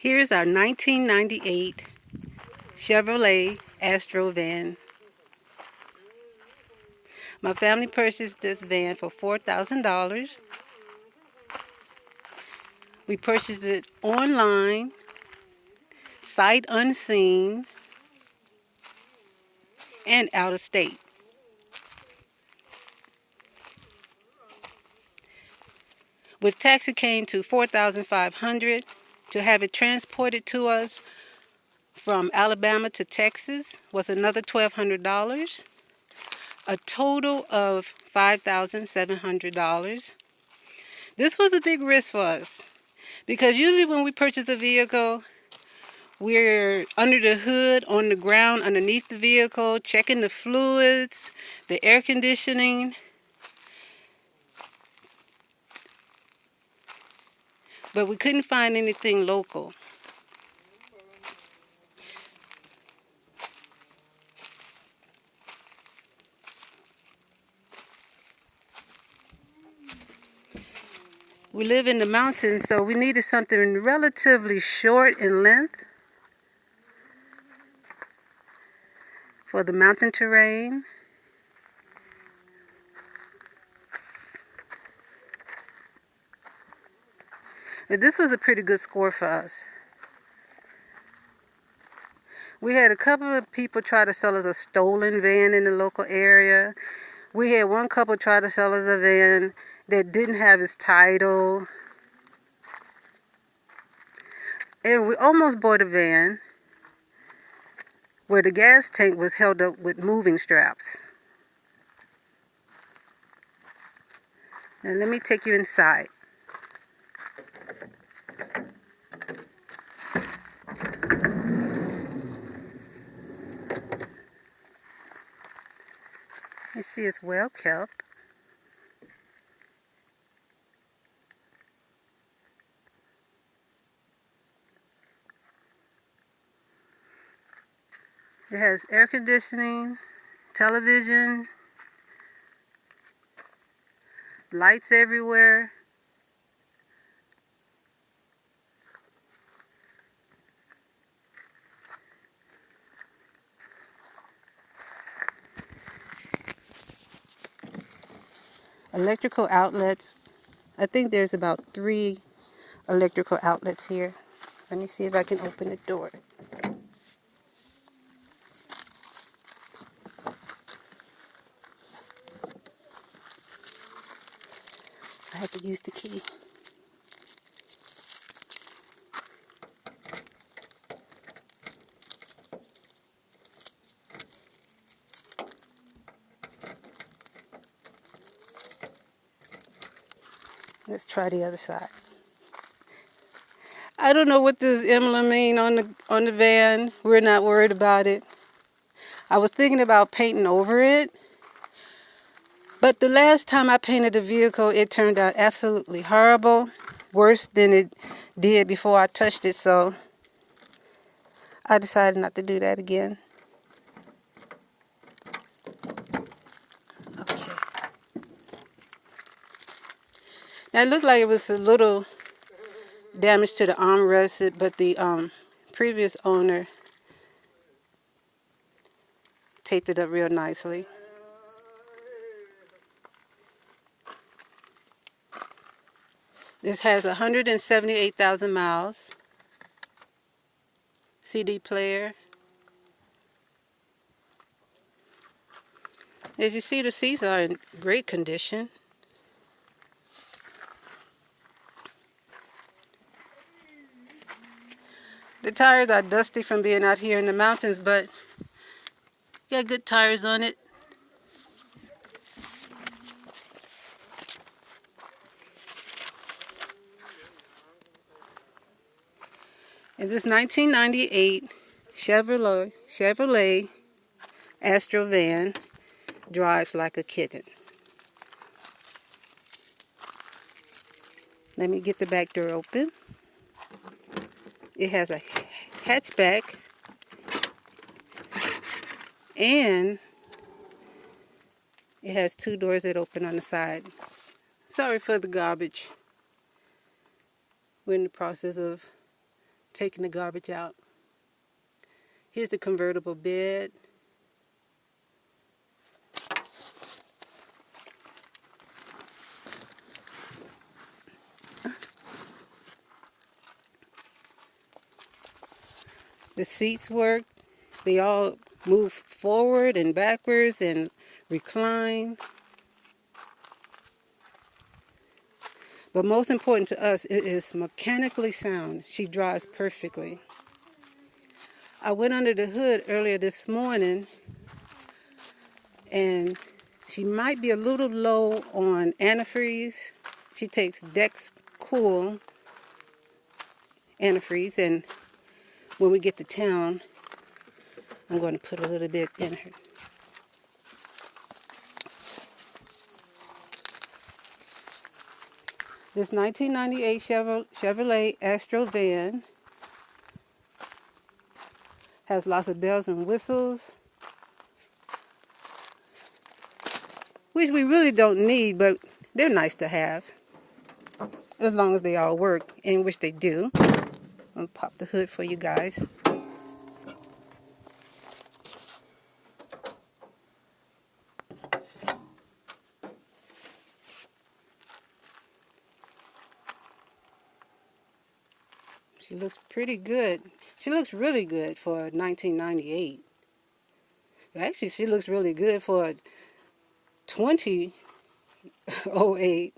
Here's our 1998 Chevrolet Astro van. My family purchased this van for $4,000. We purchased it online, sight unseen, and out of state. With tax, it came to $4,500. To have it transported to us from Alabama to Texas was another $1,200. A total of $5,700. This was a big risk for us because usually when we purchase a vehicle, we're under the hood, on the ground, underneath the vehicle, checking the fluids, the air conditioning. But we couldn't find anything local. We live in the mountains, so we needed something relatively short in length for the mountain terrain. But this was a pretty good score for us. We had a couple of people try to sell us a stolen van in the local area. We had one couple try to sell us a van that didn't have its title. And we almost bought a van where the gas tank was held up with moving straps. And let me take you inside. You see it's well kept. It has air conditioning, television, lights everywhere. Electrical outlets. I think there's about 3 electrical outlets here. Let me see if I can open the door. I have to use the key. Let's try the other side. I don't know what this emblem means on the van. We're not worried about it. I was thinking about painting over it, but the last time I painted the vehicle, it turned out absolutely horrible, worse than it did before I touched it, so I decided not to do that again. Okay. Now it looked like it was a little damage to the armrest, but the previous owner taped it up real nicely. This has 178,000 miles. CD player. As you see, the seats are in great condition. The tires are dusty from being out here in the mountains, but got good tires on it. And this 1998 Chevrolet Astro van drives like a kitten. Let me get the back door open. It has a hatchback and it has 2 doors that open on the side. Sorry for the garbage. We're in the process of taking the garbage out. Here's the convertible bed. The seats work. They all move forward and backwards and recline. But most important to us, it is mechanically sound. She drives perfectly. I went under the hood earlier this morning, and she might be a little low on antifreeze. She takes Dex Cool antifreeze, and when we get to town, I'm going to put a little bit in her. This 1998 Chevrolet Astro van has lots of bells and whistles, which we really don't need, but they're nice to have, as long as they all work, and which they do. I'll pop the hood for you guys. She looks pretty good. She looks really good for 1998. Actually, she looks really good for 2008.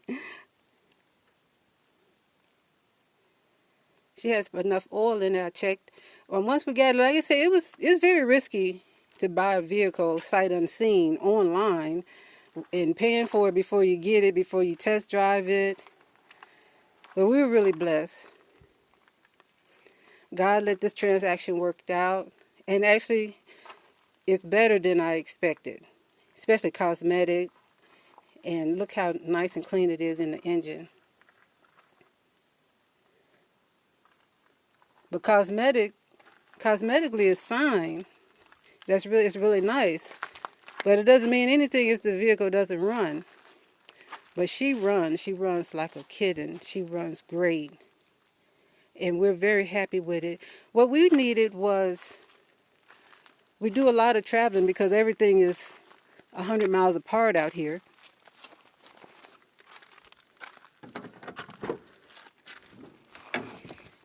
She has enough oil in there, I checked. Once we got it, like I said, it's very risky to buy a vehicle sight unseen online and paying for it before you get it, before you test drive it. But we were really blessed. God let this transaction work out, and actually it's better than I expected, especially cosmetic, and look how nice and clean it is in the engine. But cosmetically is fine. It's really nice, but it doesn't mean anything if the vehicle doesn't run. But she runs like a kitten. She runs great. And we're very happy with it. What we needed was, we do a lot of traveling because everything is 100 miles apart out here.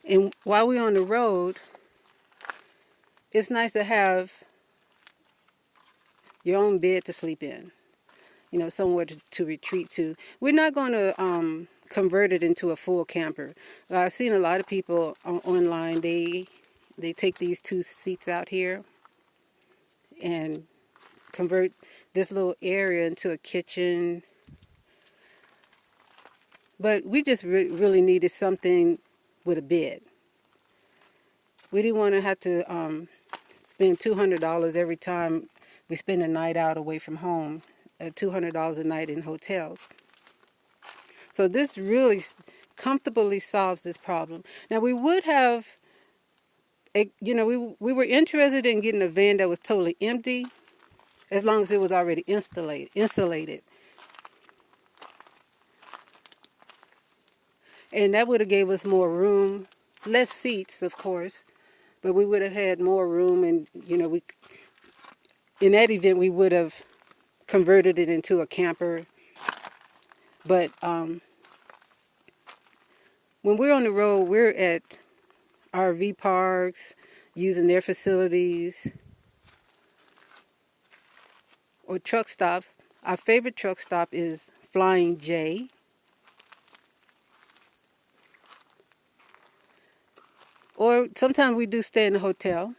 And while we're on the road, it's nice to have your own bed to sleep in. You know, somewhere to retreat to. We're not going to convert it into a full camper. I've seen a lot of people online, they take these two seats out here and convert this little area into a kitchen. But we just really needed something with a bed. We didn't want to have to spend $200 every time we spend a night out away from home, $200 a night in hotels. So this really comfortably solves this problem. Now we would have, we were interested in getting a van that was totally empty, as long as it was already insulated. And that would have gave us more room, less seats, of course, but we would have had more room, and in that event we would have converted it into a camper. But when we're on the road, we're at RV parks, using their facilities, or truck stops. Our favorite truck stop is Flying J. Or sometimes we do stay in a hotel.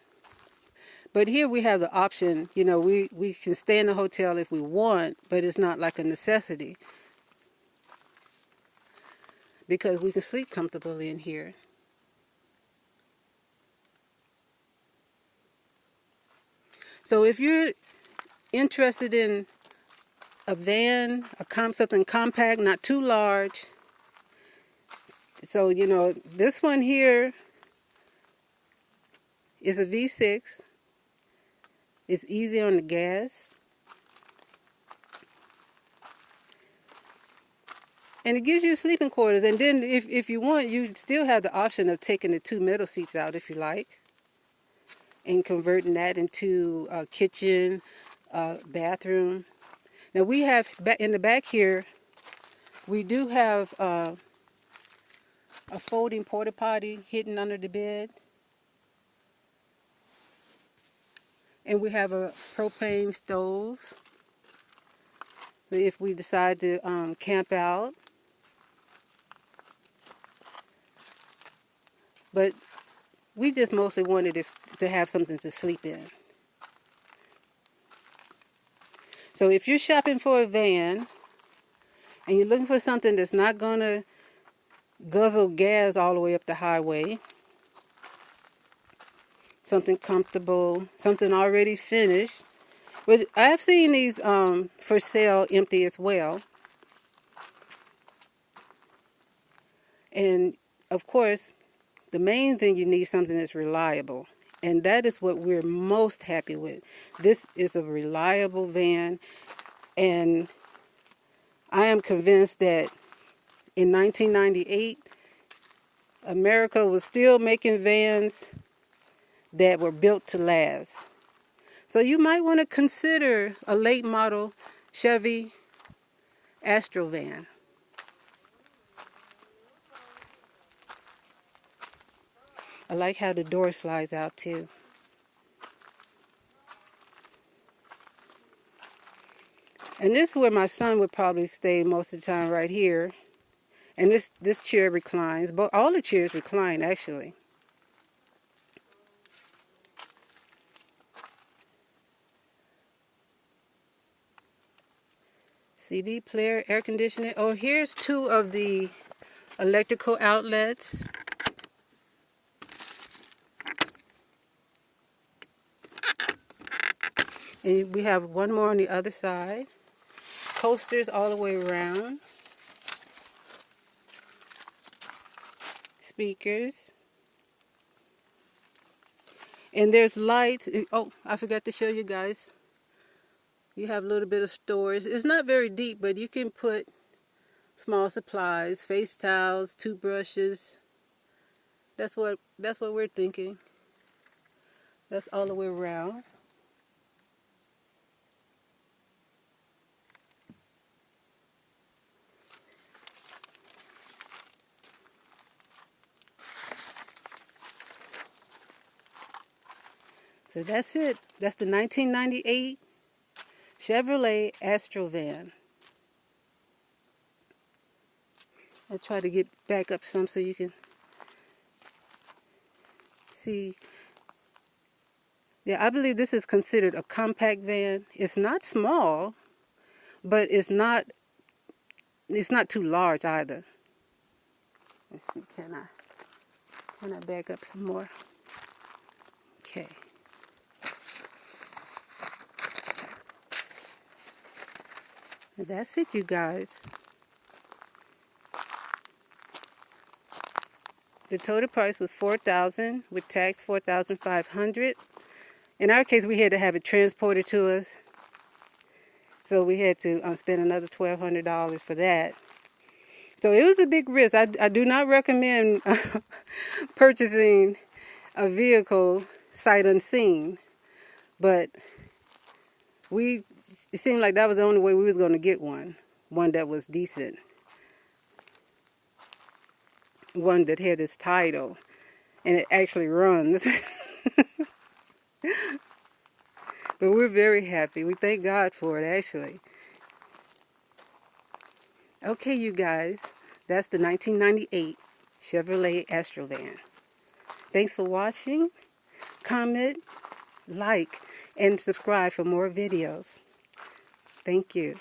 But here we have the option, we can stay in a hotel if we want, but it's not like a necessity, because we can sleep comfortably in here. So if you're interested in a van, something compact, not too large. So, this one here is a V6. It's easy on the gas. And it gives you sleeping quarters. And then if you want, you still have the option of taking the 2 middle seats out if you like, and converting that into a kitchen, bathroom. Now we have, in the back here, we do have a folding porta potty hidden under the bed. And we have a propane stove if we decide to camp out. But we just mostly wanted to have something to sleep in. So if you're shopping for a van and you're looking for something that's not going to guzzle gas all the way up the highway, something comfortable, something already finished. But I've seen these for sale empty as well. And of course, the main thing, you need something that's reliable. And that is what we're most happy with. This is a reliable van. And I am convinced that in 1998, America was still making vans that were built to last. So you might want to consider a late model Chevy Astro van. I like how the door slides out too. And this is where my son would probably stay most of the time, right here. And this chair reclines. But all the chairs recline, actually. CD player, air conditioning. Oh, here's 2 of the electrical outlets. And we have one more on the other side. Coasters all the way around. Speakers. And there's lights. Oh, I forgot to show you guys. You have a little bit of storage. It's not very deep, but you can put small supplies, face towels, toothbrushes. That's what we're thinking. That's all the way around. So that's it. That's the 1998 Chevrolet Astro van. I'll try to get back up some so you can see. Yeah, I believe this is considered a compact van. It's not small, but it's not too large either. Let's see, can I back up some more? Okay. And that's it, you guys. The total price was $4,000 with tax $4,500. In our case, we had to have it transported to us, so we had to spend another $1,200 for that. So it was a big risk. I do not recommend purchasing a vehicle sight unseen, but it seemed like that was the only way we was going to get one that was decent, one that had its title, and it actually runs. But we're very happy. We thank God for it, actually. Okay, you guys, that's the 1998 Chevrolet Astro van. Thanks for watching. Comment, like, and subscribe for more videos. Thank you.